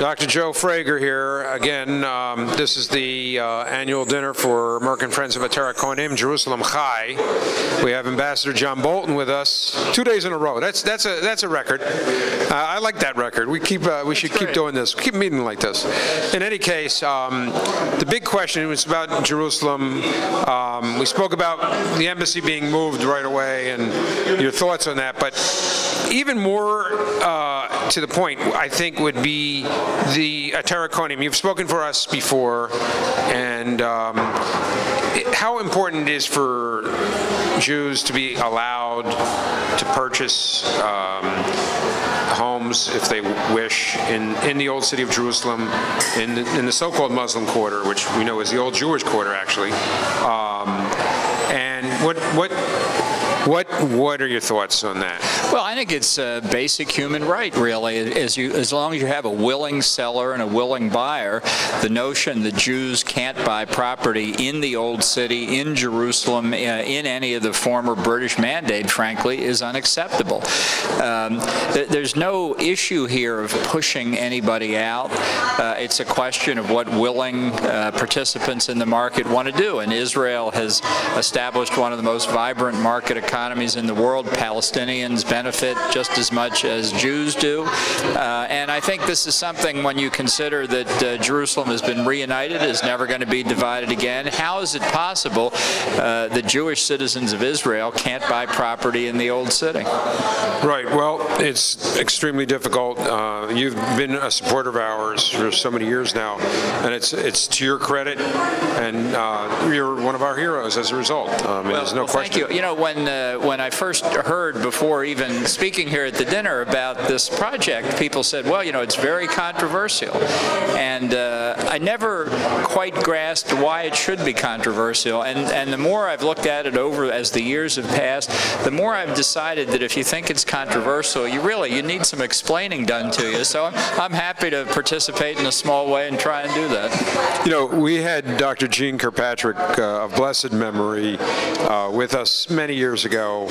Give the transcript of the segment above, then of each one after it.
Dr. Joe Frager here. Again, this is the annual dinner for American Friends of Ateret Cohanim, Jerusalem Chai. We have Ambassador John Bolton with us 2 days in a row. That's a record. I like that record. We should keep doing this. Keep meeting like this. In any case, the big question was about Jerusalem. We spoke about the embassy being moved right away and your thoughts on that. But even more to the point, I think, would be the Ateret Cohanim. You've spoken for us before, and how important it is for Jews to be allowed to purchase homes, if they wish, in the old city of Jerusalem, in the so-called Muslim quarter, which we know is the old Jewish quarter, actually. And what are your thoughts on that? Well, I think it's a basic human right, really. As long as you have a willing seller and a willing buyer, the notion that Jews can't buy property in the old city, in Jerusalem, in any of the former British mandate, frankly, is unacceptable. There's no issue here of pushing anybody out. It's a question of what willing participants in the market want to do. And Israel has established one of the most vibrant market economies in the world. Palestinians benefit just as much as Jews do. And I think this is something, when you consider that Jerusalem has been reunited, is never going to be divided again. How is it possible that Jewish citizens of Israel can't buy property in the old city? Right. Well, it's extremely difficult. You've been a supporter of ours for so many years now, and it's to your credit, and you're one of our heroes as a result. There's no question. Thank you. You know, when I first heard, before even speaking here at the dinner, about this project, people said, well, you know, it's very controversial. And I never quite grasped why it should be controversial. And the more I've looked at it over as the years have passed, the more I've decided that if you think it's controversial, you need some explaining done to you. So I'm happy to participate in a small way and try and do that. You know, we had Dr. Jean Kirkpatrick of blessed memory with us many years ago.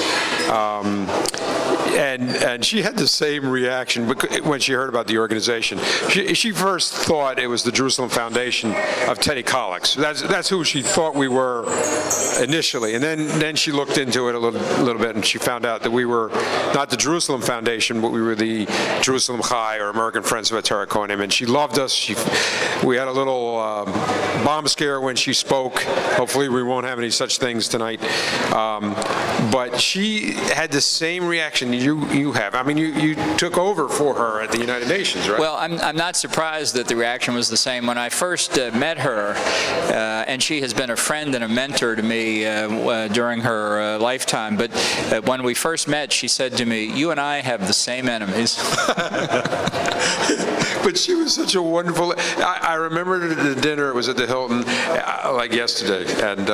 And she had the same reaction when she heard about the organization. She first thought it was the Jerusalem Foundation of Teddy Kolleks. That's who she thought we were initially. And then she looked into it a little bit, and she found out that we were not the Jerusalem Foundation, but we were the Jerusalem Chai, or American Friends of Ateret Cohanim. And she loved us. We had a little bomb scare when she spoke. Hopefully we won't have any such things tonight. But she had the same reaction you have. I mean, you took over for her at the United Nations, right? Well, I'm not surprised that the reaction was the same. When I first met her, and she has been a friend and a mentor to me during her lifetime, but when we first met, she said to me, "You and I have the same enemies." But she was such a wonderful. I remember the dinner. It was at the Hilton, like yesterday, and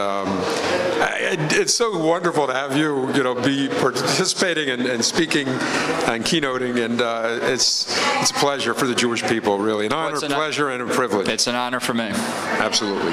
it's so wonderful to have you, be participating and speaking and keynoting, and it's a pleasure for the Jewish people, really. An honor, pleasure, and a privilege. It's an honor for me. Absolutely.